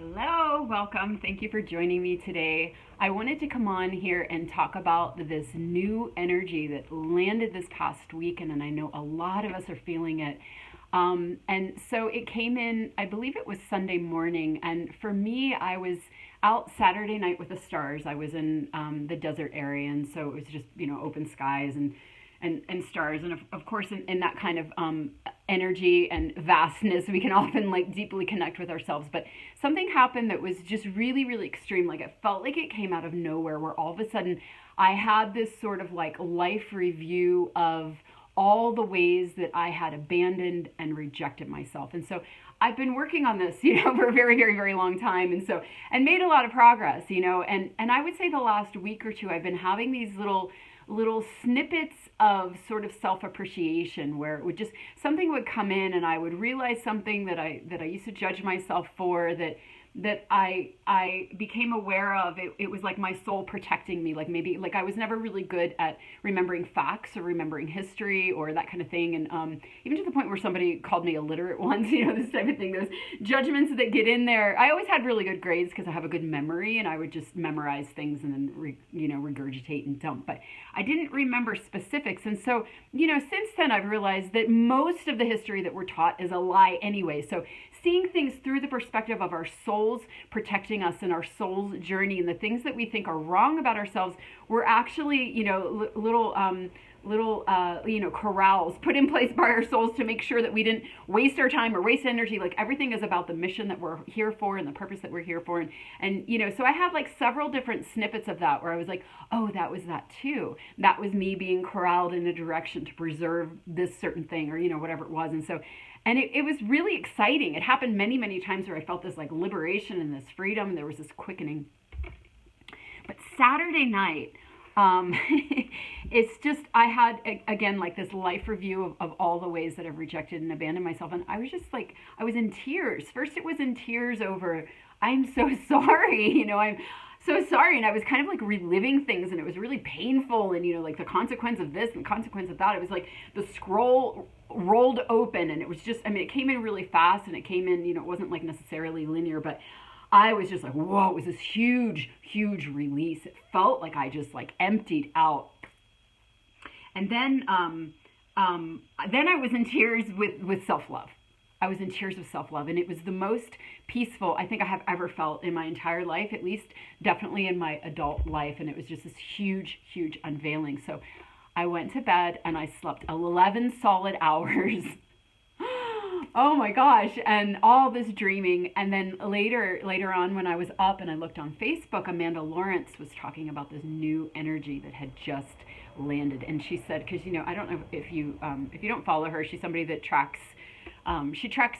Hello, welcome. Thank you for joining me today. I wanted to come on here and talk about this new energy that landed this past weekend, and I know a lot of us are feeling it. And so it came in, I believe it was Sunday morning, and for me, I was out Saturday night with the stars. I was in the desert area, and so it was just, open skies and stars. And of course, in that kind of energy and vastness, we can often like deeply connect with ourselves. But something happened that was just really, really extreme. Like it felt like it came out of nowhere, where all of a sudden I had this sort of like life review of all the ways that I had abandoned and rejected myself. And so I've been working on this, for a very, very, very long time. And made a lot of progress, and I would say the last week or two, I've been having these little snippets of sort of self-appreciation, where it would just, something would come in and I would realize something that I used to judge myself for, that I became aware of. It was like my soul protecting me. Like maybe like I was never really good at remembering facts or remembering history or that kind of thing. And even to the point where somebody called me illiterate once, this type of thing, those judgments that get in there. I always had really good grades because I have a good memory, and I would just memorize things and then regurgitate and dump. But I didn't remember specifics. And so, since then I've realized that most of the history that we're taught is a lie anyway. So seeing things through the perspective of our souls protecting us in our soul's journey, and the things that we think are wrong about ourselves were actually, little corrals put in place by our souls to make sure that we didn't waste our time or waste energy. Like everything is about the mission that we're here for and the purpose that we're here for. And so I had like several different snippets of that where I was like, oh, that was that too. That was me being corralled in a direction to preserve this certain thing, or, whatever it was. And it was really exciting. It happened many, many times where I felt this like liberation and this freedom. There was this quickening. But Saturday night, it's just, I had, again, like this life review of all the ways that I've rejected and abandoned myself. And I was just like, I was in tears. First, it was in tears over, I'm so sorry, I'm so sorry. And I was kind of like reliving things, and it was really painful. And, like the consequence of this and the consequence of that. It was like the scroll rolled open, and it was just, it came in really fast, and it came in, it wasn't like necessarily linear, but I was just like, whoa, it was this huge, huge release. It felt like I just like emptied out. And then I was in tears with self-love. I was in tears with self-love, and it was the most peaceful I think I have ever felt in my entire life, at least definitely in my adult life. And it was just this huge, huge unveiling. So I went to bed and I slept 11 solid hours. Oh my gosh. And all this dreaming. And then later on, when I was up and I looked on Facebook, Amanda Lawrence was talking about this new energy that had just landed. And she said, because, I don't know if you don't follow her, she's somebody that tracks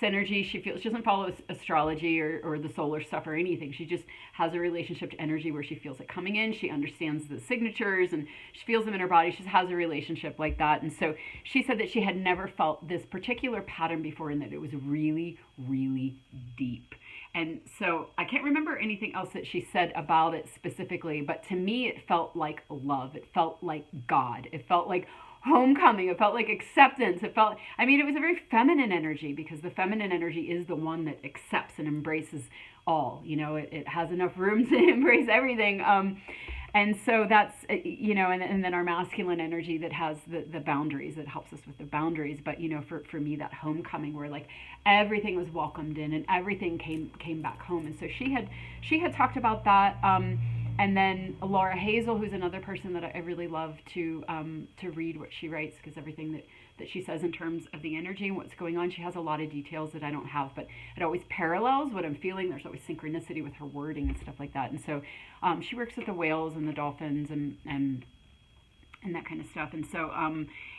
energy. She doesn't follow astrology or the solar stuff or anything. She just has a relationship to energy where she feels it coming in. She understands the signatures and she feels them in her body. She just has a relationship like that. And so she said that she had never felt this particular pattern before, and that it was really, really deep. And so I can't remember anything else that she said about it specifically, but to me it felt like love. It felt like God. It felt like homecoming. It felt like acceptance. It was a very feminine energy, because the feminine energy is the one that accepts and embraces all. It has enough room to embrace everything. And so that's, and then our masculine energy that has the boundaries, that helps us with the boundaries. But, for me, that homecoming where like everything was welcomed in and everything came back home. And so she had talked about that. And then Laura Hazel, who's another person that I really love to read what she writes, because everything that she says in terms of the energy and what's going on, she has a lot of details that I don't have, but it always parallels what I'm feeling. There's always synchronicity with her wording and stuff like that. And so she works with the whales and the dolphins and that kind of stuff. And so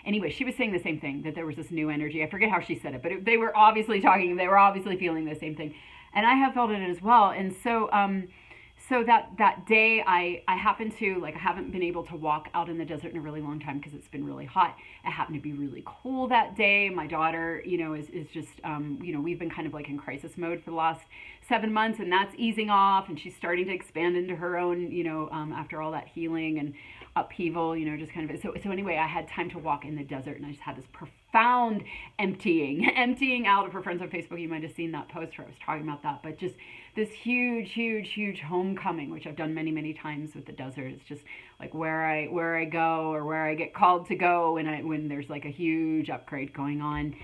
anyway, she was saying the same thing, that there was this new energy. I forget how she said it, but they were obviously feeling the same thing. And I have felt it as well. And so so that day I happened to, I haven't been able to walk out in the desert in a really long time because it's been really hot. It happened to be really cool that day. My daughter, is just, we've been kind of like in crisis mode for the last 7 months, and that's easing off, and she's starting to expand into her own, after all that healing and upheaval, just kind of, so anyway, I had time to walk in the desert, and I just had this profound emptying out of her friends on Facebook. You might have seen that post where I was talking about that, but just this huge homecoming, which I've done many times with the desert. It's just like where I go, or where I get called to go when there's like a huge upgrade going on.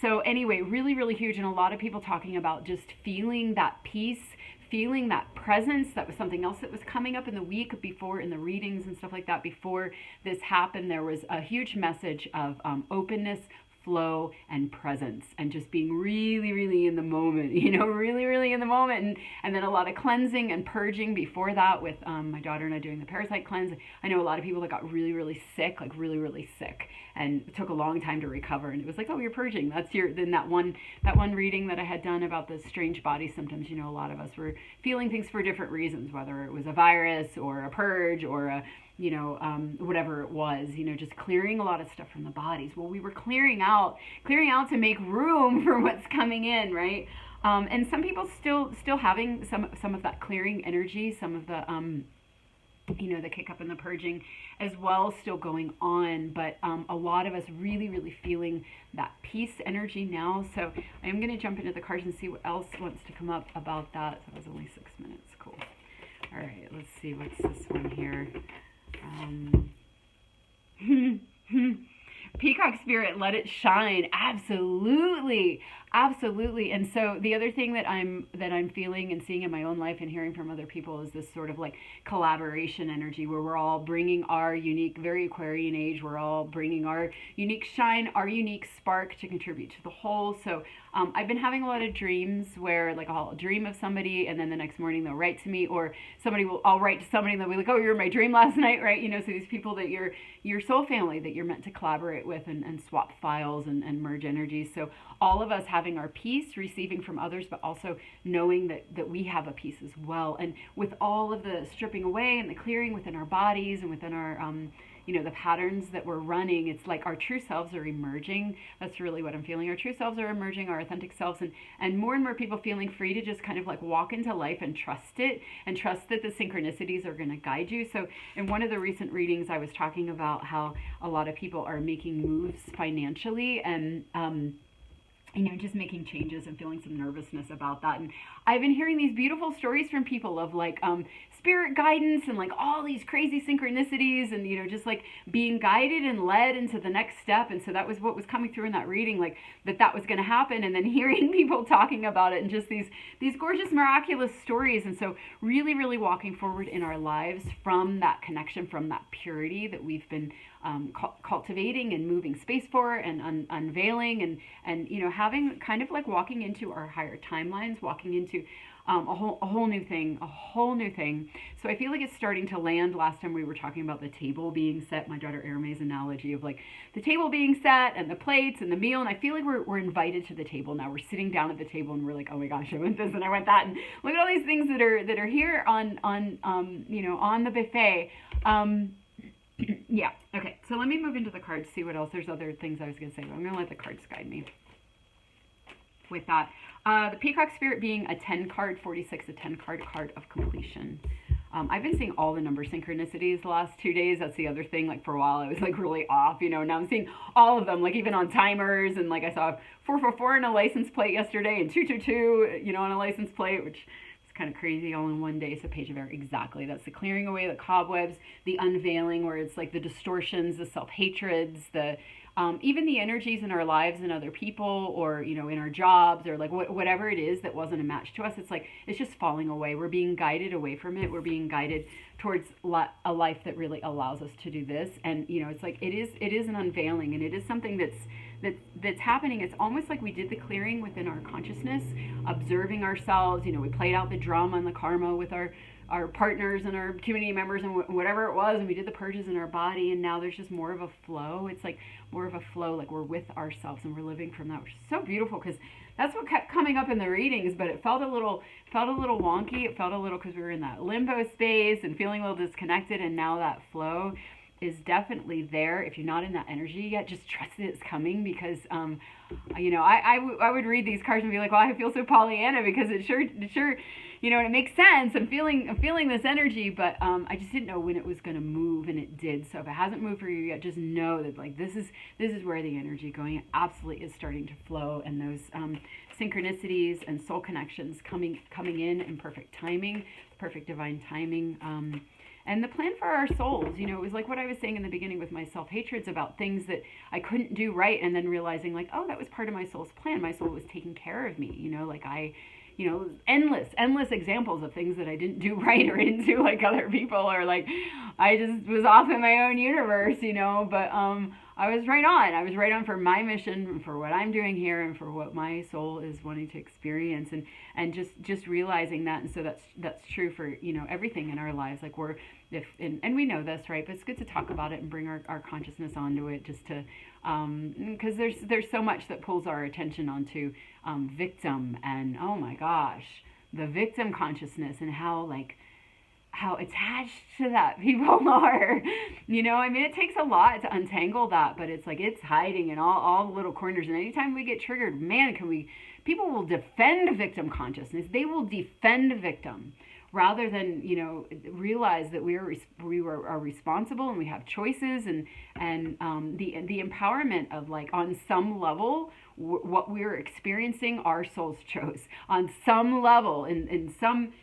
So anyway, really huge, and a lot of people talking about just feeling that peace, feeling that presence. That was something else that was coming up in the week before, in the readings and stuff like that. Before this happened, there was a huge message of openness, flow, and presence, and just being really in the moment, really in the moment. And then a lot of cleansing and purging before that, with my daughter and I doing the parasite cleanse. I know a lot of people that got really sick, like really sick, and it took a long time to recover. And it was like, oh, you're purging. Then that one reading that I had done about the strange body symptoms, a lot of us were feeling things for different reasons, whether it was a virus or a purge or a whatever it was, just clearing a lot of stuff from the bodies. Well, we were clearing out to make room for what's coming in, right? And some people still having some of that clearing energy, some of the, the kick up and the purging as well still going on, but a lot of us really feeling that peace energy now. So I'm going to jump into the cards and see what else wants to come up about that. So it was only 6 minutes. Cool. All right, let's see, what's this one here? Peacock spirit, let it shine. Absolutely. And so the other thing that I'm feeling and seeing in my own life and hearing from other people is this sort of like collaboration energy, where we're all bringing our unique, very Aquarian age, we're all bringing our unique shine, our unique spark to contribute to the whole. So I've been having a lot of dreams where like I'll dream of somebody, and then the next morning they'll write to me, or I'll write to somebody and they'll be like, oh, you were in my dream last night, right? So these people that your soul family that you're meant to collaborate with and swap files and merge energies. So all of us having our peace, receiving from others, but also knowing that we have a peace as well. And with all of the stripping away and the clearing within our bodies and within our the patterns that we're running, it's like our true selves are emerging. That's really what I'm feeling. Our true selves are emerging, our authentic selves, and more people feeling free to just kind of like walk into life and trust it, and trust that the synchronicities are going to guide you. So in one of the recent readings, I was talking about how a lot of people are making moves financially, and just making changes and feeling some nervousness about that. And I've been hearing these beautiful stories from people of like spirit guidance and like all these crazy synchronicities, and just like being guided and led into the next step. And so that was what was coming through in that reading, like that was going to happen, and then hearing people talking about it and just these gorgeous miraculous stories. And so really walking forward in our lives from that connection, from that purity that we've been cultivating and moving space for, and unveiling, and having kind of like walking into our higher timelines, walking into a whole new thing. So I feel like it's starting to land. Last time we were talking about the table being set, my daughter Arame's analogy of like the table being set and the plates and the meal, and I feel like we're invited to the table now. We're sitting down at the table and we're like, oh my gosh, I went this and I went that, and look at all these things that are here on the buffet. Yeah, okay, so let me move into the cards, see what else. There's other things I was going to say, but I'm going to let the cards guide me with that. The Peacock Spirit being a 10 card, 46, a 10 card of completion. I've been seeing all the number synchronicities the last 2 days. That's the other thing. Like for a while I was like really off, now I'm seeing all of them, like even on timers, and like I saw 444 on a license plate yesterday and 222, on a license plate, which kind of crazy all in one day. So page of air, exactly. That's the clearing away the cobwebs, the unveiling, where it's like the distortions, the self-hatreds, the even the energies in our lives and other people, or in our jobs, or like whatever it is that wasn't a match to us. It's like it's just falling away. We're being guided away from it. We're being guided towards a life that really allows us to do this. And it's like it is an unveiling, and it is something that's happening. It's almost like we did the clearing within our consciousness, observing ourselves. We played out the drama and the karma with our partners and our community members and whatever it was, and we did the purges in our body, and now there's just more of a flow. It's like more of a flow, like we're with ourselves and we're living from that, which is so beautiful, because that's what kept coming up in the readings, but it felt a little wonky. It felt a little, because we were in that limbo space and feeling a little disconnected, and now that flow. is definitely there. If you're not in that energy yet, just trust that it's coming, because I would read these cards and be like, well, I feel so Pollyanna, because it sure and it makes sense. I'm feeling this energy, but I just didn't know when it was going to move, and it did. So if it hasn't moved for you yet, just know that like this is where the energy going. It absolutely is starting to flow, and those synchronicities and soul connections coming in perfect timing, perfect divine timing. And the plan for our souls, it was like what I was saying in the beginning with my self-hatreds about things that I couldn't do right, and then realizing like, oh, that was part of my soul's plan. My soul was taking care of me, like endless examples of things that I didn't do right or didn't do like other people, or like I just was off in my own universe, but I was right on. I was right on for my mission, for what I'm doing here, and for what my soul is wanting to experience, and just realizing that. And so that's true for everything in our lives. Like and we know this, right? But it's good to talk about it and bring our consciousness onto it, just to because there's so much that pulls our attention onto victim, and oh my gosh, the victim consciousness, and how attached to that people are. It takes a lot to untangle that, but it's like it's hiding in all the little corners. And anytime we get triggered, man, people will defend victim consciousness. They will defend victim rather than realize that we are responsible, and we have choices, and the empowerment of like on some level what we're experiencing, our souls chose on some level, in some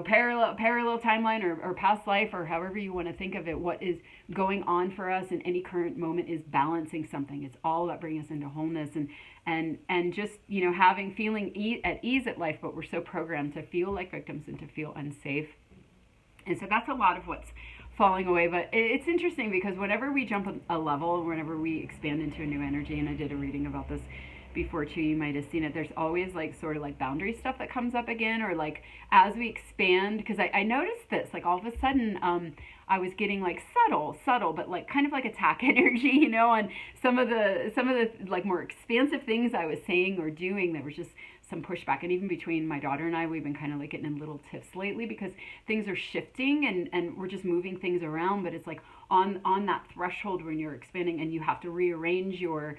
parallel timeline, or past life, or however you want to think of it. What is going on for us in any current moment is balancing something. It's all about bringing us into wholeness, and just feeling at ease at life. But we're so programmed to feel like victims and to feel unsafe, and so that's a lot of what's falling away. But it's interesting, because whenever we jump a level, whenever we expand into a new energy, and I did a reading about this before too, you might have seen it, there's always like sort of like boundary stuff that comes up again, or like as we expand, because I noticed this, like all of a sudden I was getting like subtle but like kind of like attack energy, on some of the like more expansive things I was saying or doing. There was just some pushback, and even between my daughter and I, we've been kind of like getting in little tiffs lately, because things are shifting, and we're just moving things around. But it's like on that threshold when you're expanding, and you have to rearrange your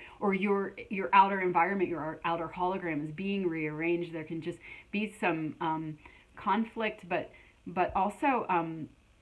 outer environment, your outer hologram is being rearranged. There can just be some conflict, but also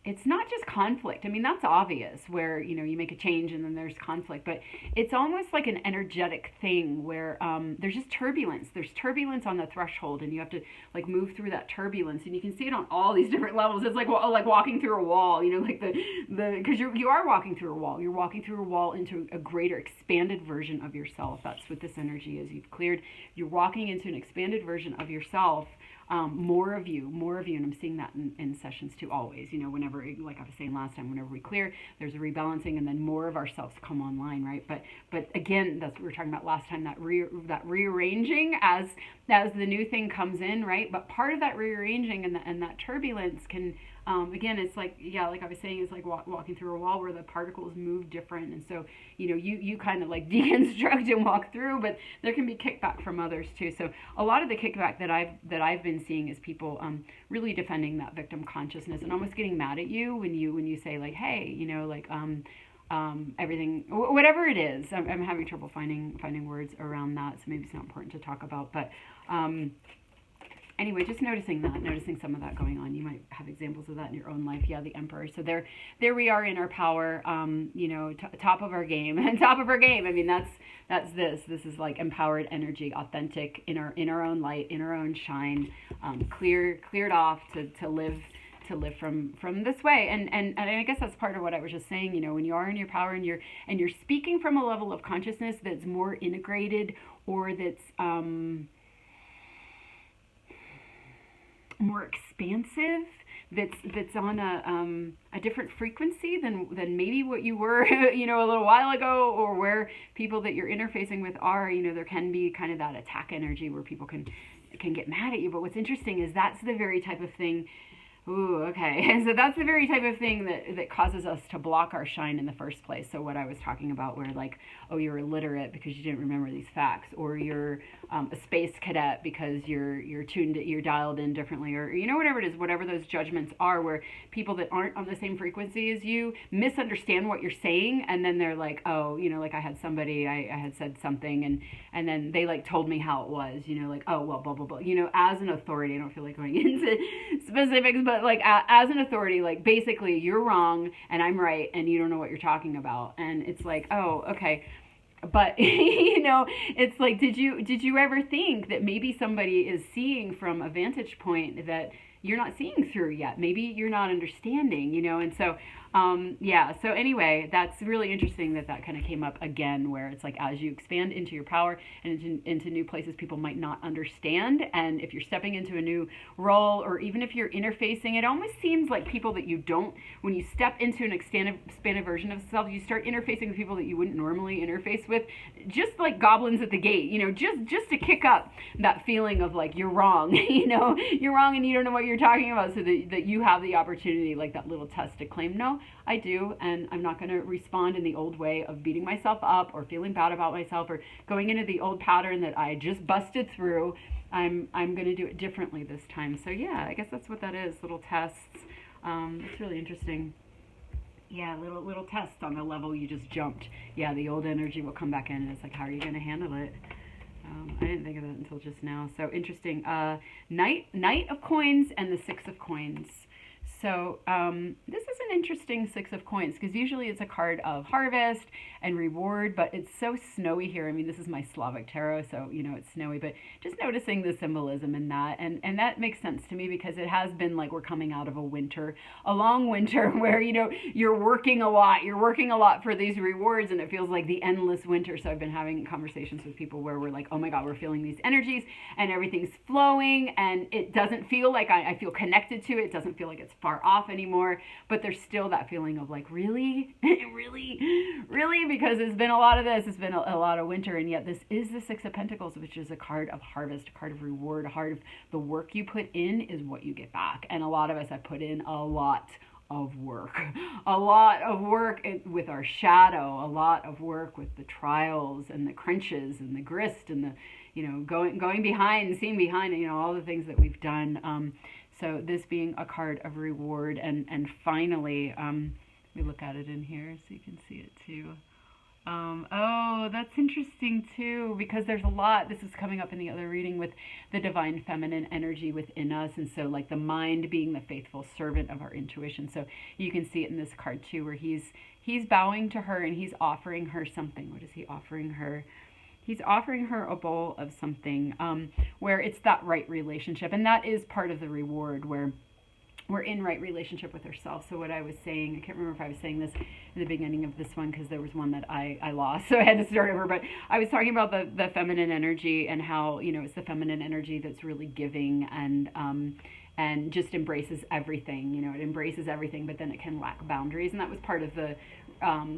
it's not just conflict. I mean, that's obvious, where you make a change and then there's conflict, but it's almost like an energetic thing where there's just turbulence. There's turbulence on the threshold, and you have to like move through that turbulence, and you can see it on all these different levels. It's like walking through a wall, like because you are walking through a wall. You're walking through a wall into a greater, expanded version of yourself. That's what this energy is. You've cleared. You're walking into an expanded version of yourself. More of you, and I'm seeing that in sessions too, always, whenever, like I was saying last time, whenever we clear, there's a rebalancing, and then more of ourselves come online, right? But again, that's what we were talking about last time, that rearranging as the new thing comes in, right? But part of that rearranging and that turbulence can, again, it's like, like I was saying, it's like walking through a wall where the particles move different, and so, you kind of like deconstruct and walk through, but there can be kickback from others too. So a lot of the kickback that I've been seeing is people really defending that victim consciousness, and almost getting mad at you when you say like, hey, everything, whatever it is. I'm having trouble finding words around that, so maybe it's not important to talk about, but anyway, just noticing some of that going on. You might have examples of that in your own life. Yeah, the Emperor. So there we are in our power, top of our game, and top of our game. I mean, that's this. This is like empowered energy, authentic, in our own light, in our own shine, cleared off to live from this way. And I guess that's part of what I was just saying. When you are in your power, and you're speaking from a level of consciousness that's more integrated, or that's more expansive, that's on a different frequency than maybe what you were a little while ago, or where people that you're interfacing with are, there can be kind of that attack energy where people can get mad at you. But what's interesting is that's the very type of thing Ooh, okay. And so that's the very type of thing that causes us to block our shine in the first place. So what I was talking about, where like, oh, you're illiterate because you didn't remember these facts, or you're a space cadet because you're dialed in differently, or whatever it is, whatever those judgments are, where people that aren't on the same frequency as you misunderstand what you're saying, and then they're like, oh, like I had somebody, I had said something, and then they like told me how it was, like, oh well, blah blah blah, as an authority. I don't feel like going into specifics, but like as an authority, like basically you're wrong and I'm right and you don't know what you're talking about. And it's like, oh, okay. But it's like, did you ever think that maybe somebody is seeing from a vantage point that you're not seeing through yet? Maybe you're not understanding, and so yeah. So anyway, that's really interesting that kind of came up again, where it's like, as you expand into your power and into new places people might not understand, and if you're stepping into a new role, or even if you're interfacing, it almost seems like people that you don't, when you step into an expanded version of self, you start interfacing with people that you wouldn't normally interface with, just like goblins at the gate, just to kick up that feeling of like, you're wrong, you're wrong and you don't know what you're talking about, so that you have the opportunity, like that little test, to claim, no, I do, and I'm not going to respond in the old way of beating myself up or feeling bad about myself or going into the old pattern that I just busted through. I'm going to do it differently this time. So yeah, I guess that's what that is, little tests. It's really interesting. Yeah, little tests on the level you just jumped. Yeah, the old energy will come back in, and it's like, how are you going to handle it? I didn't think of that until just now. So interesting. Knight of Coins and the Six of Coins. So this is an interesting Six of Coins, because usually it's a card of harvest and reward, but it's so snowy here. I mean, this is my Slavic tarot, so it's snowy, but just noticing the symbolism in that, and that makes sense to me, because it has been like we're coming out of a long winter where you're working a lot for these rewards, and it feels like the endless winter. So I've been having conversations with people where we're like, oh my God, we're feeling these energies and everything's flowing, and it doesn't feel like I feel connected to it. It doesn't feel like it's far off anymore, but there's still that feeling of like, really really, because it's been a lot of this, it's been a lot of winter, and yet this is the Six of Pentacles, which is a card of harvest, a card of reward, a card of the work you put in is what you get back. And a lot of us have put in a lot of work with our shadow, a lot of work with the trials and the crunches and the grist and the going behind, seeing behind, all the things that we've done. So this being a card of reward, and finally, let me look at it in here so you can see it too. Oh, that's interesting too, because there's a lot, this is coming up in the other reading, with the divine feminine energy within us, and so like the mind being the faithful servant of our intuition. So you can see it in this card too, where he's bowing to her and he's offering her something. What is he offering her? He's offering her a bowl of something, where it's that right relationship, and that is part of the reward, where we're in right relationship with ourselves. So what I was saying, I can't remember if I was saying this in the beginning of this one, because there was one that I lost, so I had to start over, but I was talking about the feminine energy, and how, it's the feminine energy that's really giving, and just embraces everything. It embraces everything, but then it can lack boundaries, and that was part of the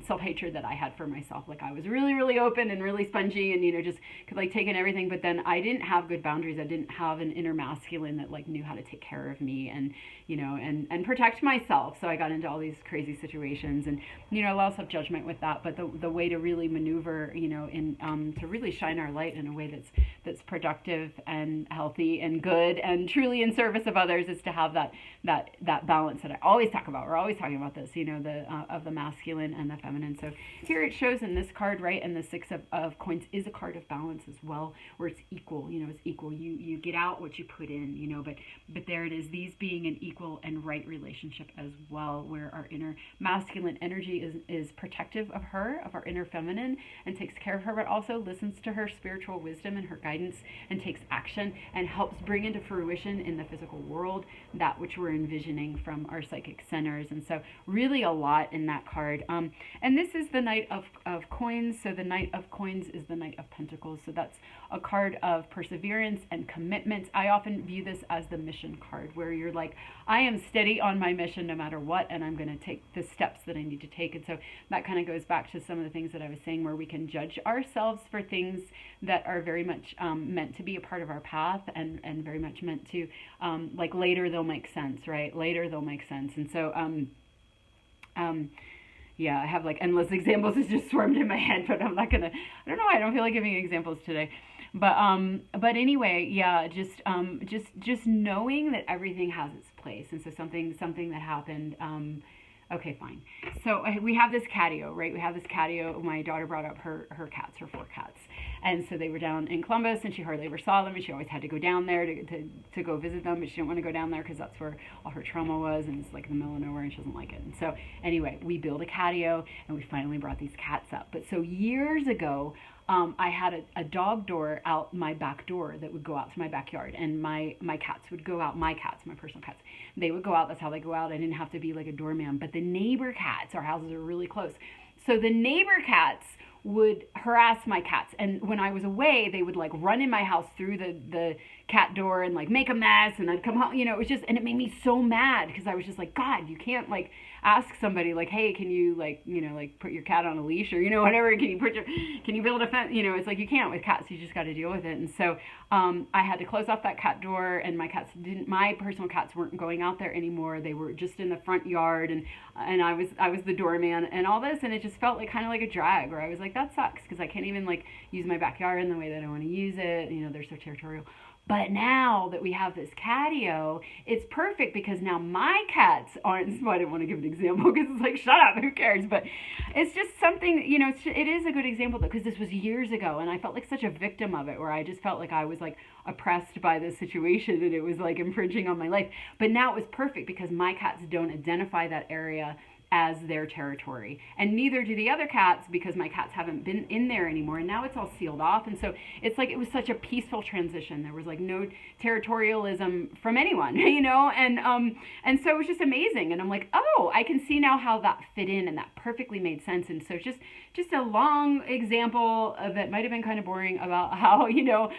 self-hatred that I had for myself. Like, I was really, really open and really spongy, and just could like take in everything, but then I didn't have good boundaries. I didn't have an inner masculine that like knew how to take care of me and and protect myself. So I got into all these crazy situations, and a lot of self-judgment with that. But the way to really maneuver, in to really shine our light in a way that's productive and healthy and good and truly in service of others, is to have that balance that I always talk about. We're always talking about this, of the masculine and the feminine. So here it shows in this card, right? And the Six of Coins is a card of balance as well, where it's equal. It's equal. You get out what you put in. But there it is. These being an equal and right relationship as well, where our inner masculine energy is protective of her, of our inner feminine, and takes care of her, but also listens to her spiritual wisdom and her guidance, and takes action and helps bring into fruition in the physical world that which we're envisioning from our psychic centers. And so really a lot in that card. And this is the Knight of Coins. So the Knight of Coins is the Knight of Pentacles. So that's a card of perseverance and commitment. I often view this as the mission card, where you're like, I am steady on my mission no matter what, and I'm going to take the steps that I need to take. And so that kind of goes back to some of the things that I was saying, where we can judge ourselves for things that are very much meant to be a part of our path, and very much meant to, like, later they'll make sense, right? Later they'll make sense. And so, yeah, I have like endless examples that just swarmed in my head, but I'm not gonna, I don't know why I don't feel like giving examples today. But anyway, yeah, just knowing that everything has its place. And so something that happened, okay, fine. So we have this catio, right? We have this catio. My daughter brought up her cats, her 4 cats. And so they were down in Columbus, and she hardly ever saw them, and she always had to go down there to go visit them, but she didn't want to go down there because that's where all her trauma was, and it's like in the middle of nowhere, and she doesn't like it. And so anyway, we built a catio, and we finally brought these cats up. But so years ago, I had a dog door out my back door that would go out to my backyard, and my cats would go out, my cats, my personal cats, they would go out. That's how they go out. I didn't have to be like a doorman. But the neighbor cats, our houses are really close, so the neighbor cats would harass my cats, and when I was away, they would like run in my house through the cat door and like make a mess, and I'd come home, you know, it was just, and it made me so mad, because I was just like, God, you can't like ask somebody like, hey, can you like, you know, like put your cat on a leash, or, you know, whatever, can you build a fence, you know, it's like, you can't with cats, you just got to deal with it. And so I had to close off that cat door, and my personal cats weren't going out there anymore. They were just in the front yard, and I was the doorman and all this, and it just felt like kind of like a drag, where I was like, that sucks, because I can't even like use my backyard in the way that I want to use it, you know, they're so territorial. But now that we have this catio, it's perfect, because now my cats aren't, that's why I didn't want to give an example, because it's like, shut up, who cares? But it's just something, you know, it is a good example, though, because this was years ago, and I felt like such a victim of it, where I just felt like I was like oppressed by this situation, and it was like infringing on my life. But now it was perfect, because my cats don't identify that area as their territory, and neither do the other cats, because my cats haven't been in there anymore, and now it's all sealed off. And so it's like, it was such a peaceful transition. There was like no territorialism from anyone, you know, and so it was just amazing. And I'm like, oh, I can see now how that fit in, and that perfectly made sense. And so just a long example that might have been kind of boring, about how, you know,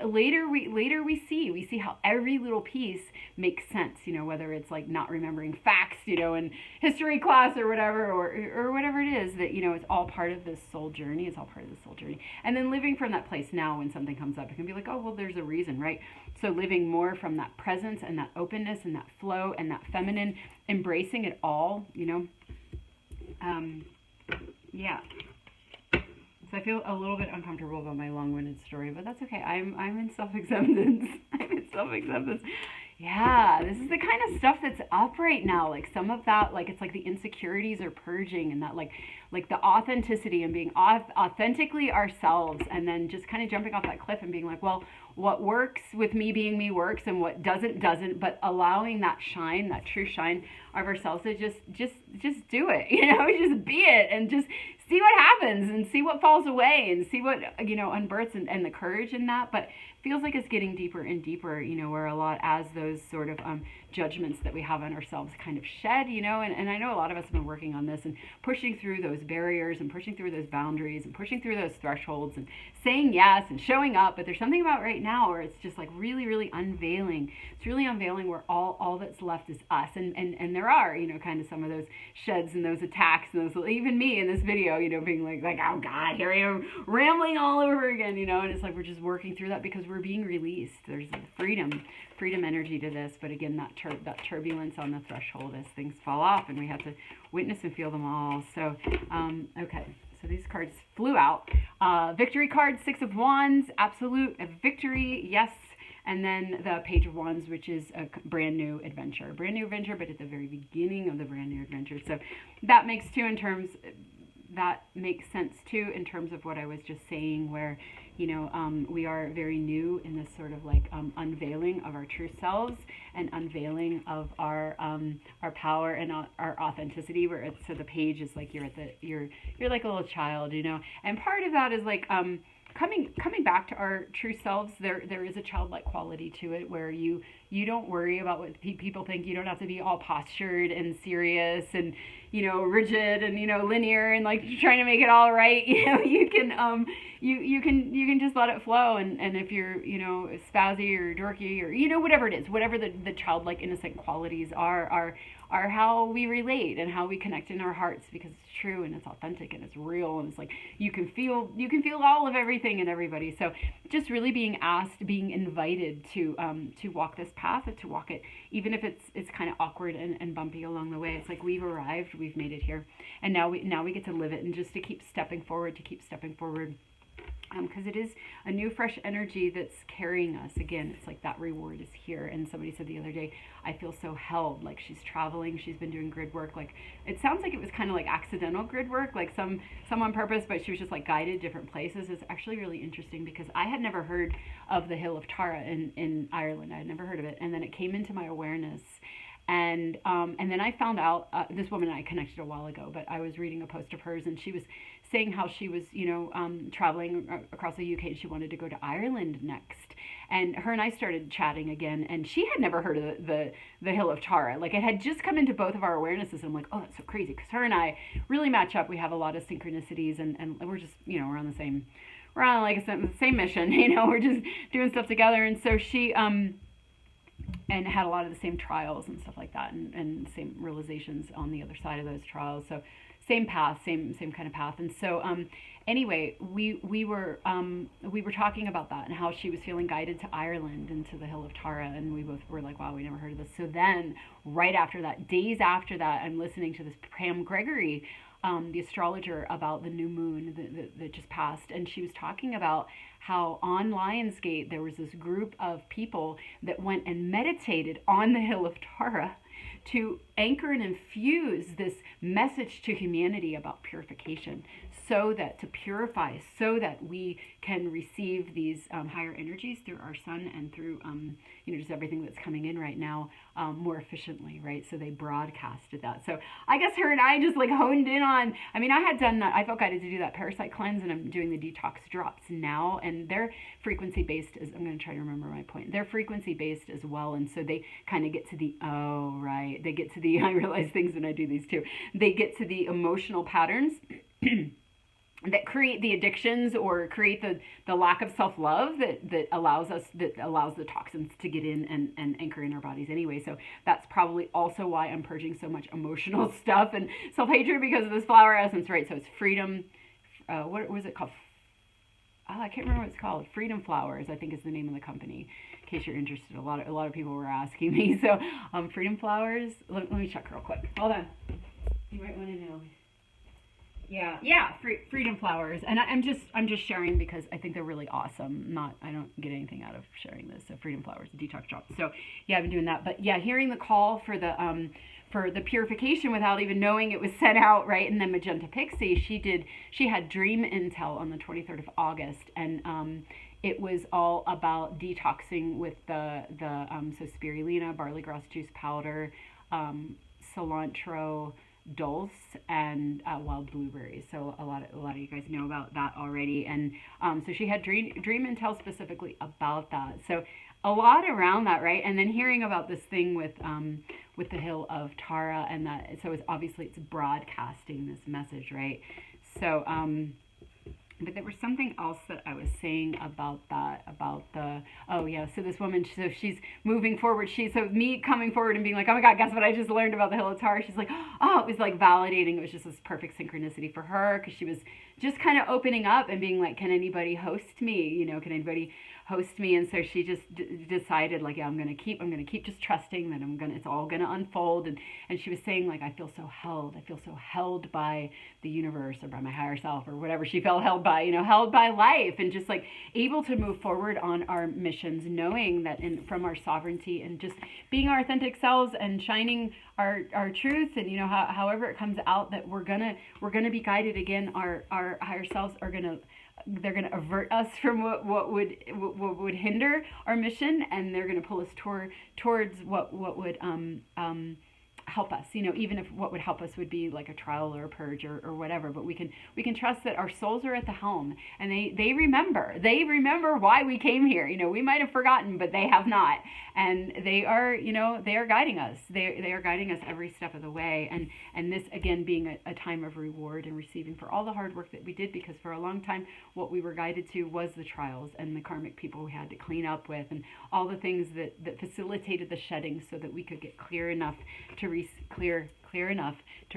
later we see how every little piece makes sense, you know, whether it's like not remembering facts, you know, in history class or whatever, or whatever it is, that, you know, it's all part of this soul journey. It's all part of the soul journey. And then living from that place now, when something comes up, it can be like, oh, well, there's a reason, right? So living more from that presence and that openness and that flow and that feminine, embracing it all, you know. Yeah. So I feel a little bit uncomfortable about my long-winded story, but that's okay. I'm in self-acceptance. I'm in self-acceptance. Yeah, this is the kind of stuff that's up right now. Like some of that, like it's like the insecurities are purging, and that like the authenticity and being authentically ourselves, and then just kind of jumping off that cliff and being like, well, what works with me being me works, and what doesn't, but allowing that shine, that true shine of ourselves to just do it, you know, just be it, and just see what happens, and see what falls away, and see what, you know, unbirths, and the courage in that. But feels like it's getting deeper and deeper, you know, where a lot, as those sort of judgments that we have on ourselves kind of shed, you know, and I know a lot of us have been working on this and pushing through those barriers and pushing through those boundaries and pushing through those thresholds and saying yes and showing up. But there's something about right now where it's just like really, really unveiling. It's really unveiling, where all that's left is us. And there are, you know, kind of some of those sheds and those attacks and those, even me in this video, you know, being like, oh God, here I am rambling all over again, you know, and it's like, we're just working through that because we're being released. There's freedom energy to this. But again, that turbulence on the threshold as things fall off, and we have to witness and feel them all. So, okay. So these cards flew out. Victory card, 6 of Wands, absolute victory, yes. And then the Page of Wands, which is a brand new adventure, but at the very beginning of the brand new adventure. So that makes sense too in terms of what I was just saying, where, you know, we are very new in this sort of like unveiling of our true selves and unveiling of our power and our authenticity. Where it's, so the page is like you're like a little child, you know, and part of that is like coming back to our true selves. There is a childlike quality to it, where you You don't worry about what people think. You don't have to be all postured and serious and, rigid and, linear and like trying to make it all right. You can, you can just let it flow. And if you're, spazzy or dorky or, whatever it is, whatever the childlike innocent qualities are how we relate and how we connect in our hearts, because it's true and it's authentic and it's real, and it's like you can feel all of everything and everybody. So just really being asked, being invited to walk this path, to walk it, even if it's kind of awkward and bumpy along the way. It's like we've arrived, we've made it here, and now we get to live it, and just to keep stepping forward, because it is a new, fresh energy that's carrying us. Again, it's like that reward is here. And somebody said the other day, I feel so held, like she's traveling, she's been doing grid work. Like, it sounds like it was kind of like accidental grid work, like some on purpose, but she was just like guided different places. It's actually really interesting because I had never heard of the Hill of Tara in Ireland. I had never heard of it. And then it came into my awareness. And then I found out, this woman and I connected a while ago, but I was reading a post of hers, and she was saying how she was, traveling across the UK, and she wanted to go to Ireland next. And her and I started chatting again, and she had never heard of the Hill of Tara. Like, it had just come into both of our awarenesses, and I'm like, oh, that's so crazy, because her and I really match up. We have a lot of synchronicities, and we're just, we're on the same, same mission, we're just doing stuff together. And so she, and had a lot of the same trials and stuff like that, and same realizations on the other side of those trials. So same path, same kind of path. And so anyway, we were talking about that and how she was feeling guided to Ireland and to the Hill of Tara, and we both were like, wow, we never heard of this. So then right after that, days after that, I'm listening to this Pam Gregory, the astrologer, about the new moon that just passed, and she was talking about how on Lionsgate there was this group of people that went and meditated on the Hill of Tara to anchor and infuse this message to humanity about purification, so that to purify, so that we can receive these higher energies through our sun and through just everything that's coming in right now more efficiently, right? So they broadcasted that. So I guess her and I just like honed in on, I had done that. I felt guided to do that parasite cleanse, and I'm doing the detox drops now, and they're frequency based. I'm going to try to remember my point. They're frequency based as well, and so they kind of get to the, they get to the, I realize things when I do these too, they get to the emotional patterns that create the addictions or create the lack of self-love that allows the toxins to get in and anchor in our bodies anyway. So that's probably also why I'm purging so much emotional stuff and self-hatred, because of this flower essence, right? So it's freedom, what was it called? I can't remember what it's called. Freedom Flowers, I think, is the name of the company, in case you're interested. A lot of people were asking me. So Freedom Flowers, let me check real quick. Hold on. You might want to know. Yeah, Freedom Flowers, and I'm just sharing because I think they're really awesome. I don't get anything out of sharing this. So Freedom Flowers, detox drops. So yeah, I've been doing that. But yeah, hearing the call for the purification without even knowing it was sent out, right? And then Magenta Pixie, she had dream intel on the 23rd of August, and it was all about detoxing with the so spirulina, barley grass juice powder, cilantro, dulse, and wild blueberries. So a lot of you guys know about that already. And so she had dream intel specifically about that. So a lot around that, right? And then hearing about this thing with the Hill of Tara, and that, so it's obviously it's broadcasting this message, right? So but there was something else that I was saying about that, so this woman, so she's moving forward. So me coming forward and being like, oh my God, guess what I just learned about the Hill of Tara? She's like, oh, it was like validating. It was just this perfect synchronicity for her, because she was just kind of opening up and being like, can anybody host me? Can anybody host me? And so she just decided, like, yeah, I'm gonna keep just trusting that it's all gonna unfold. And she was saying, like, I feel so held by the universe, or by my higher self, or whatever she felt held by, held by life, and just like able to move forward on our missions, knowing that from our sovereignty and just being our authentic selves and shining our truth, and however it comes out, that we're gonna be guided again. Our higher selves they're going to avert us from what would hinder our mission, and they're going to pull us towards what would help us, even if what would help us would be like a trial or a purge or whatever, but we can trust that our souls are at the helm, and they remember why we came here. We might have forgotten, but they have not, and they are guiding us. They are guiding us every step of the way, and this again being a time of reward and receiving for all the hard work that we did, because for a long time what we were guided to was the trials and the karmic people we had to clean up with, and all the things that facilitated the shedding so that we could get clear enough to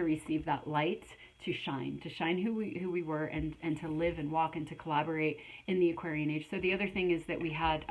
receive that light, to shine who we were, and to live and walk and to collaborate in the Aquarian age. So the other thing is that we had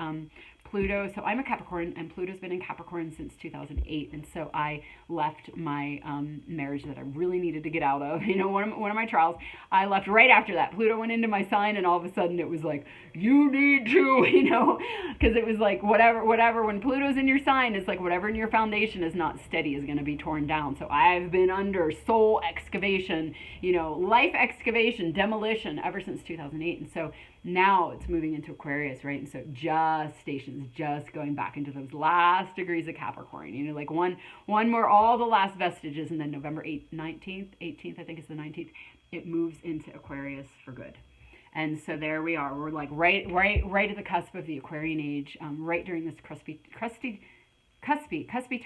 Pluto. So I'm a Capricorn, and Pluto's been in Capricorn since 2008, and so I left my marriage that I really needed to get out of. One of my trials, I left right after that. Pluto went into my sign, and all of a sudden it was like, you need to, because it was like whatever. When Pluto's in your sign, it's like whatever in your foundation is not steady is going to be torn down. So I've been under soul excavation, life excavation, demolition ever since 2008, and so now it's moving into Aquarius, right? And so just going back into those last degrees of Capricorn, like one more, all the last vestiges, and then November 18th, I think it's the 19th, it moves into Aquarius for good. And so there we are. We're like right at the cusp of the Aquarian age, right during this crusty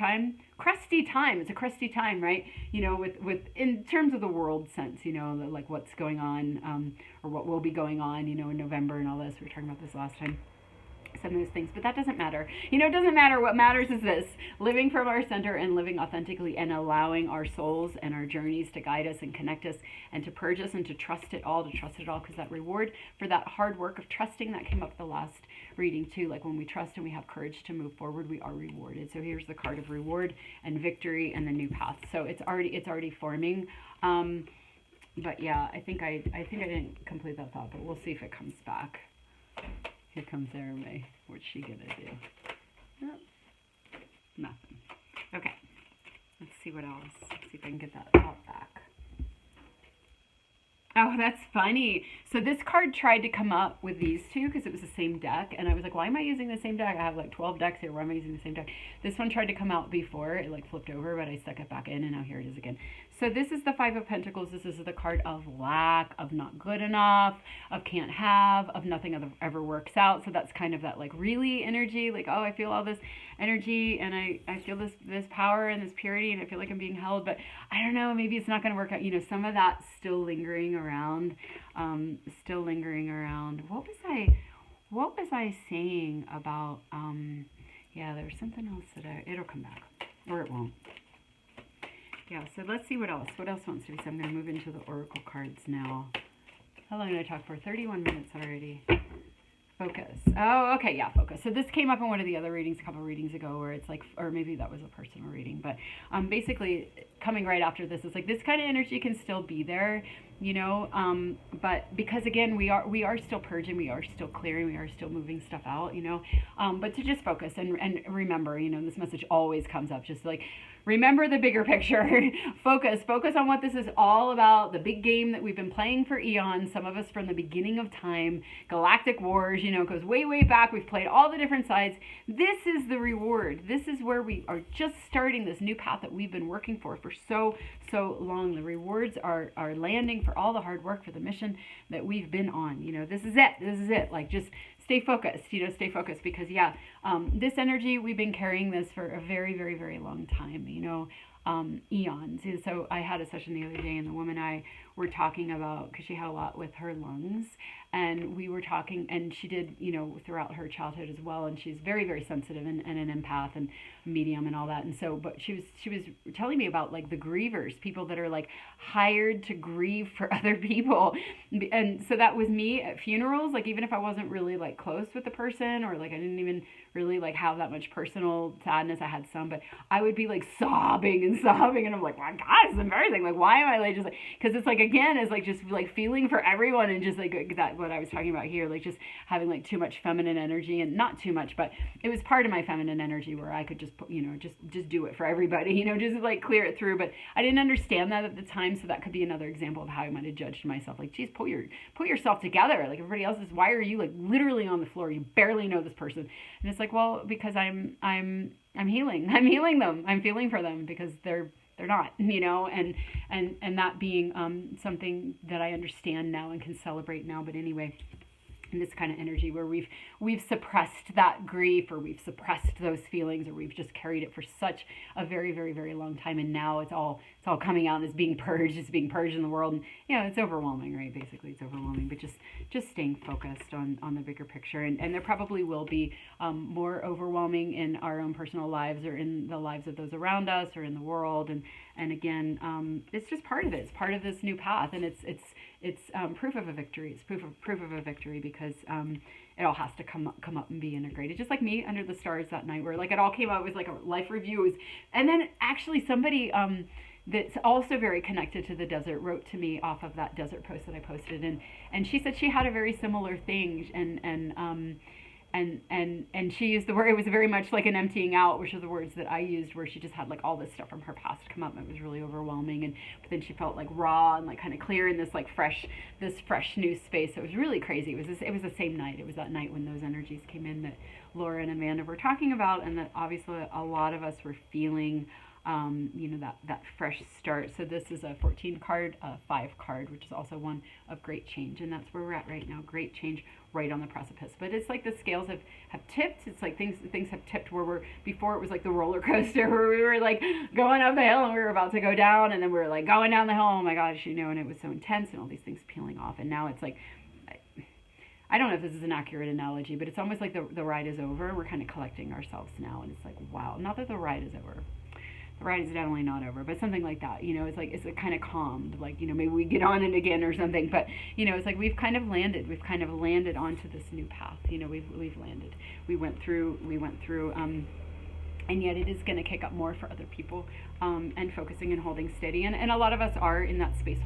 time. It's a crusty time, right? With in terms of the world sense, like what's going on, or what will be going on, in November and all this. We were talking about this last time. Some of those things, but that doesn't matter. It doesn't matter. What matters is this: living from our center and living authentically, and allowing our souls and our journeys to guide us and connect us and to purge us and to trust it all, because that reward for that hard work of trusting, that came up the last reading too. Like when we trust and we have courage to move forward, we are rewarded. So here's the card of reward and victory and the new path. So it's already forming. But yeah, I think I didn't complete that thought, but we'll see if it comes back. Here comes May. What's she gonna do? Oh, nothing. Okay. Let's see what else. Let's see if I can get that out back. Oh, that's funny. So this card tried to come up with these two because it was the same deck. And I was like, why am I using the same deck? I have like 12 decks here. Why am I using the same deck? This one tried to come out before. It like flipped over, but I stuck it back in, and now here it is again. So this is the Five of Pentacles. This is the card of lack, of not good enough, of can't have, of nothing ever works out. So that's kind of that like really energy, like, oh, I feel all this energy, and I feel this power and this purity, and I feel like I'm being held, but I don't know, maybe it's not going to work out. Some of that's still lingering around. What was I saying about, yeah, there was something else it'll come back, or it won't. Yeah, so let's see what else wants to be said. I'm going to move into the Oracle cards now. How long did I talk for? 31 minutes already. Focus. Oh, okay, yeah, focus. So this came up in one of the other readings a couple of readings ago, where it's like, or maybe that was a personal reading, but basically coming right after this is like this kind of energy can still be there, but because again, we are still purging, we are still clearing, we are still moving stuff out, but to just focus and remember, this message always comes up, just like, remember the bigger picture. Focus on what this is all about, the big game that we've been playing for eons, some of us from the beginning of time, galactic wars, goes way back. We've played all the different sides. This is the reward. This is where we are just starting this new path that we've been working for so long. The rewards are landing for all the hard work, for the mission that we've been on. This is it. Like, just stay focused, stay focused, because this energy, we've been carrying this for a very, very, very long time, eons. And so I had a session the other day, and the woman and I were talking about, because she had a lot with her lungs, and we were talking, and she did, throughout her childhood as well, and she's very, very sensitive and an empath and medium and all that. And so, but she was telling me about like the grievers, people that are like hired to grieve for other people. And so that was me at funerals, like even if I wasn't really like close with the person, or like I didn't even really like have that much personal sadness. I had some, but I would be like sobbing, and I'm like, my God, it's embarrassing. Like, why am I like, just like, because it's like, again, it's like just like feeling for everyone, and just like that, what I was talking about here, like just having like too much feminine energy, and not too much, but it was part of my feminine energy where I could just put, just do it for everybody, just like clear it through. But I didn't understand that at the time. So that could be another example of how I might have judged myself. Like, geez, pull yourself together. Like everybody else is, why are you like literally on the floor? You barely know this person. And it's like, well, because I'm healing. I'm healing them. I'm feeling for them because they're not, and that being something that I understand now and can celebrate now. But anyway, in this kind of energy where we've suppressed that grief, or we've suppressed those feelings, or we've just carried it for such a very, very, very long time, and now it's all coming out, and it's being purged in the world. And it's overwhelming, right? Basically it's overwhelming. But just staying focused on the bigger picture, and there probably will be more overwhelming in our own personal lives, or in the lives of those around us, or in the world. And again, it's just part of it. It's part of this new path, and it's proof of a victory. It's proof of a victory, because it all has to come up and be integrated. Just like me under the stars that night, where like it all came out. It was like a life review. And then actually somebody that's also very connected to the desert wrote to me off of that desert post that I posted, and she said she had a very similar thing, and she used the word, it was very much like an emptying out, which are the words that I used, where she just had like all this stuff from her past come up, and it was really overwhelming. But then she felt like raw and like kind of clear in this fresh new space. So it was really crazy. It was the same night. It was that night when those energies came in that Laura and Amanda were talking about, and that obviously a lot of us were feeling. That fresh start. So this is a 14 card, 5 card, which is also one of great change. And that's where we're at right now. Great change right on the precipice. But it's like the scales have tipped. It's like things have tipped where before it was like the roller coaster where we were like going up the hill and we were about to go down, and then we were like going down the hill. Oh my gosh, and it was so intense, and all these things peeling off. And now it's like, I don't know if this is an accurate analogy, but it's almost like the ride is over. We're kind of collecting ourselves now. And it's like, wow, not that the ride is over. The ride is definitely not over, but something like that, it's like, it's kind of calmed, like, maybe we get on it again or something, but, it's like we've kind of landed onto this new path, we've landed, we went through, and yet it is going to kick up more for other people, and focusing and holding steady, and a lot of us are in that space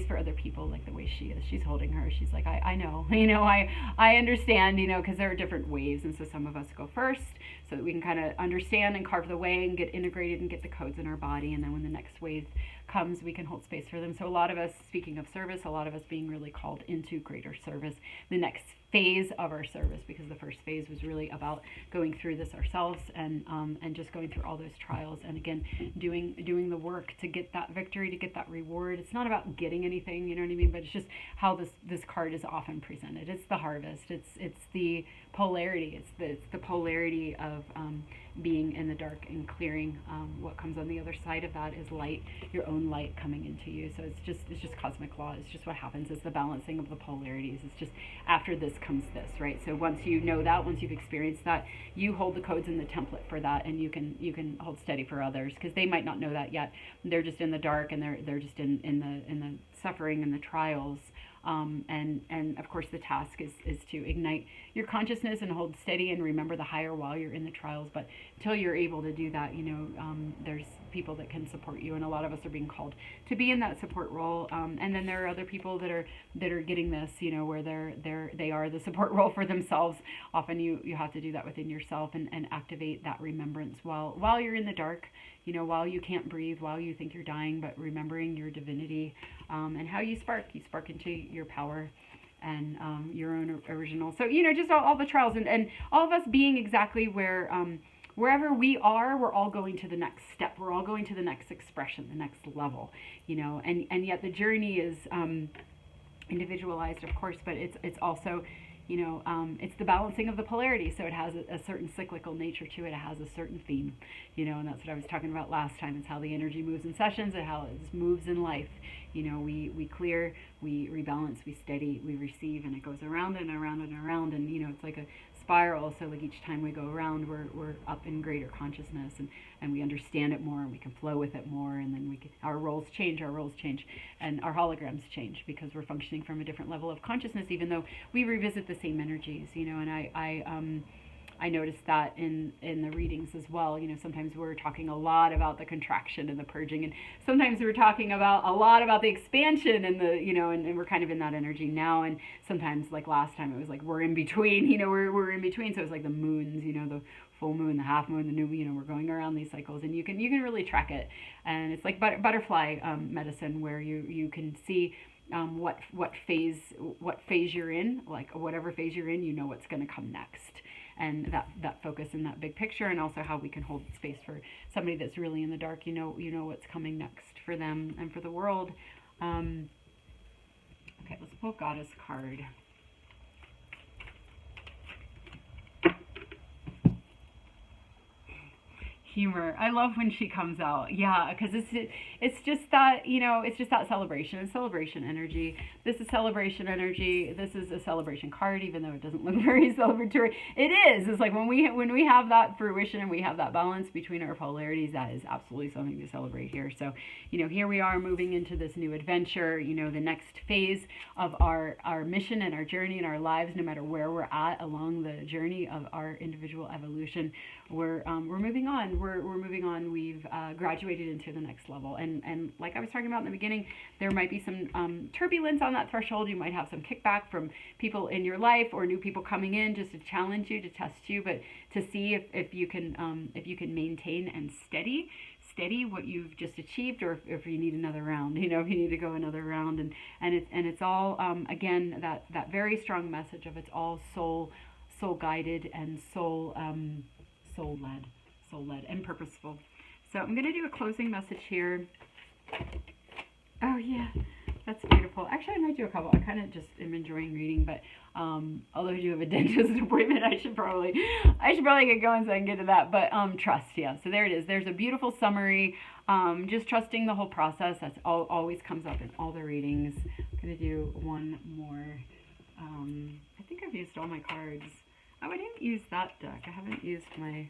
for other people, like the way she's holding her. She's like, I know, I understand, because there are different waves, and so some of us go first so that we can kind of understand and carve the way and get integrated and get the codes in our body, and then when the next wave comes, we can hold space for them. So a lot of us, speaking of service, a lot of us being really called into greater service, the next phase of our service, because the first phase was really about going through this ourselves, and just going through all those trials, and again doing the work to get that victory, to get that reward. It's not about getting anything, you know what I mean, but it's just how this card is often presented. It's the harvest, it's the polarity, it's the polarity of being in the dark and clearing. What comes on the other side of that is light, your own light coming into you. So it's just cosmic law. It's just what happens. It's the balancing of the polarities. It's just after this comes this, right? So once you know that, once you've experienced that, you hold the codes and the template for that, and you can hold steady for others, because they might not know that yet. They're just in the dark, and they're just in the suffering and the trials. And of course the task is to ignite your consciousness and hold steady and remember the higher while you're in the trials. But until you're able to do that, there's people that can support you, and a lot of us are being called to be in that support role. And then there are other people that are getting this, where they are the support role for themselves. Often you have to do that within yourself, and activate that remembrance while you're in the dark, while you can't breathe, while you think you're dying, but remembering your divinity, and how you spark into your power, and your own original. So, just all the trials, and all of us being exactly where, wherever we are, we're all going to the next step. We're all going to the next expression, the next level, and yet the journey is individualized, of course, but it's also, it's the balancing of the polarity. So it has a certain cyclical nature to it. It has a certain theme, and that's what I was talking about last time. It's how the energy moves in sessions, and how it moves in life. We clear, we rebalance, we steady, we receive, and it goes around and around and around. And, it's like a spiral. So like each time we go around, we're up in greater consciousness, and we understand it more, and we can flow with it more. And then our roles change, and our holograms change, because we're functioning from a different level of consciousness, even though we revisit the same energies, and I noticed that in the readings as well. Sometimes we're talking a lot about the contraction and the purging, and sometimes we're talking a lot about the expansion and the, and we're kind of in that energy now. And sometimes, like last time, it was like we're in between, we're in between. So it's like the moons, the full moon, the half moon, the new, we're going around these cycles, and you can really track it. And it's like butterfly medicine, where you can see what phase you're in, like whatever phase you're in, what's going to come next. and that focus in that big picture, and also how we can hold space for somebody that's really in the dark. You know what's coming next for them and for the world. Okay, let's pull Goddess card. Humor. I love when she comes out. Yeah, because it's just that, it's just that celebration. It's celebration energy. This is celebration energy. This is a celebration card, even though it doesn't look very celebratory. It is. It's like when we have that fruition and we have that balance between our polarities, that is absolutely something to celebrate here. So, here we are moving into this new adventure, the next phase of our mission and our journey in our lives, no matter where we're at along the journey of our individual evolution. We're moving on. We're moving on. We've graduated into the next level. And like I was talking about in the beginning, there might be some turbulence on that threshold. You might have some kickback from people in your life or new people coming in just to challenge you, to test you, but to see if you can maintain and steady what you've just achieved, or if you need another round, if you need to go another round. And it's all, again, that very strong message of it's all soul guided and soul led and purposeful. So I'm going to do a closing message here. Oh yeah, that's beautiful. Actually, I might do a couple. I kind of just am enjoying reading, but although I do have a dentist appointment, I should probably get going so I can get to that. But trust, yeah. So there it is. There's a beautiful summary. Just trusting the whole process. That's always comes up in all the readings. I'm going to do one more. I think I've used all my cards. Oh, I didn't use that deck. I haven't used that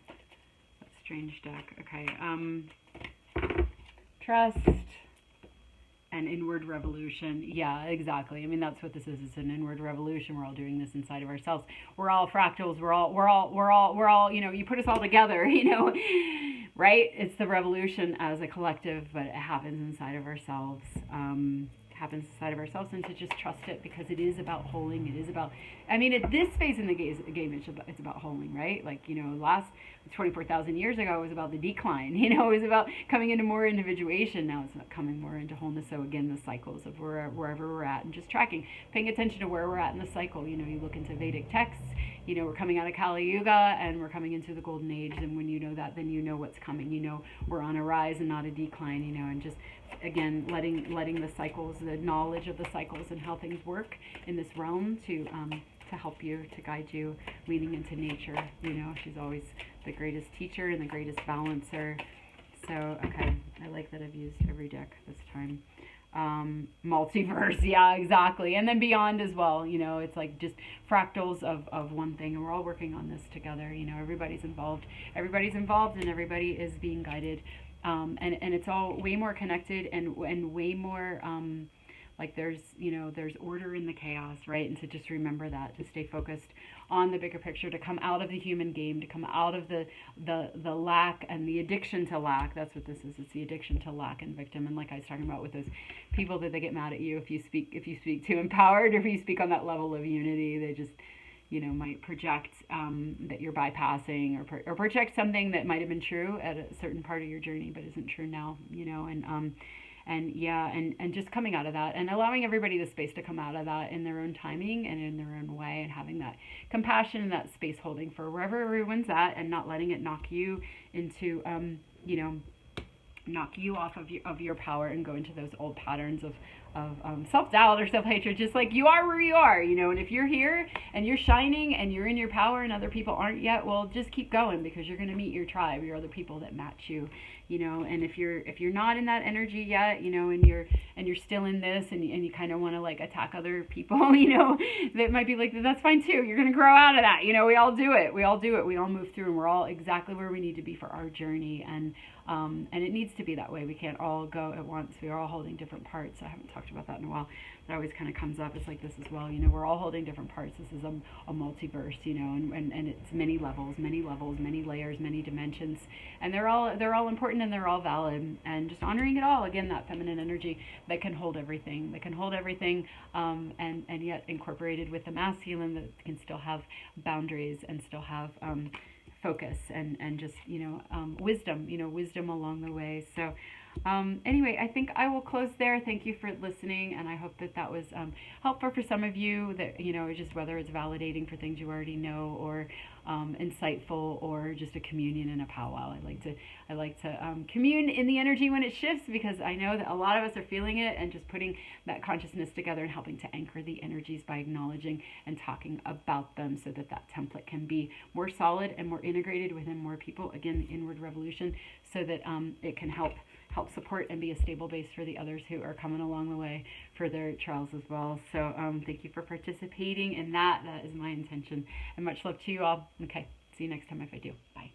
strange deck. Okay. Trust and inward revolution. Yeah, exactly. I mean, that's what this is. It's an inward revolution. We're all doing this inside of ourselves. We're all fractals. We're all, you put us all together, right? It's the revolution as a collective, but it happens inside of ourselves. And to just trust it, because it is about holding. It is about, at this phase in the game, it's about holding, right? Like, last 24,000 years ago, it was about the decline. It was about coming into more individuation. Now it's about coming more into wholeness. So again, the cycles of wherever we're at, and just tracking, paying attention to where we're at in the cycle. You look into Vedic texts. We're coming out of Kali Yuga and we're coming into the Golden Age. And when you know that, then you know what's coming. We're on a rise and not a decline. And just again, letting the cycles, the knowledge of the cycles and how things work in this realm to help you, to guide you, leaning into nature. She's always the greatest teacher and the greatest balancer. So, okay, I like that I've used every deck this time. Multiverse, yeah, exactly. And then beyond as well, it's like just fractals of one thing, and we're all working on this together. Everybody's involved and everybody is being guided. And it's all way more connected and way more, like there's order in the chaos, right? And to just remember that, to stay focused on the bigger picture, to come out of the human game, to come out of the lack and the addiction to lack. That's what this is. It's the addiction to lack and victim. And like I was talking about with those people that they get mad at you if you speak too empowered, or if you speak on that level of unity, they just might project that you're bypassing, or project something that might have been true at a certain part of your journey but isn't true now, and just coming out of that and allowing everybody the space to come out of that in their own timing and in their own way, and having that compassion and that space holding for wherever everyone's at, and not letting it knock you into knock you off of your power and go into those old patterns of self-doubt or self-hatred. Just like, you are where you are, and if you're here and you're shining and you're in your power and other people aren't yet, well, just keep going, because you're going to meet your tribe, your other people that match you, and if you're not in that energy yet, and you're still in this, and you kind of want to like attack other people, that might be like, that's fine too. You're going to grow out of that. We all do it. We all move through, and we're all exactly where we need to be for our journey. And it needs to be that way. We can't all go at once. We are all holding different parts. I haven't talked about that in a while. That always kind of comes up. It's like this as well. We're all holding different parts. This is a multiverse, and it's many levels, many layers, many dimensions, and they're all important and they're all valid. And just honoring it all, again, that feminine energy that can hold everything, and yet incorporated with the masculine that can still have boundaries and still have focus and just wisdom along the way. So Anyway, I think I will close there. Thank you for listening, and I hope that that was helpful for some of you. That just whether it's validating for things you already know, or insightful, or just a communion and a powwow. I like to commune in the energy when it shifts, because I know that a lot of us are feeling it, and just putting that consciousness together and helping to anchor the energies by acknowledging and talking about them, so that that template can be more solid and more integrated within more people. Again, inward revolution, so that it can help support and be a stable base for the others who are coming along the way for their trials as well. So thank you for participating in that. That is my intention. And much love to you all. Okay, see you next time if I do. Bye.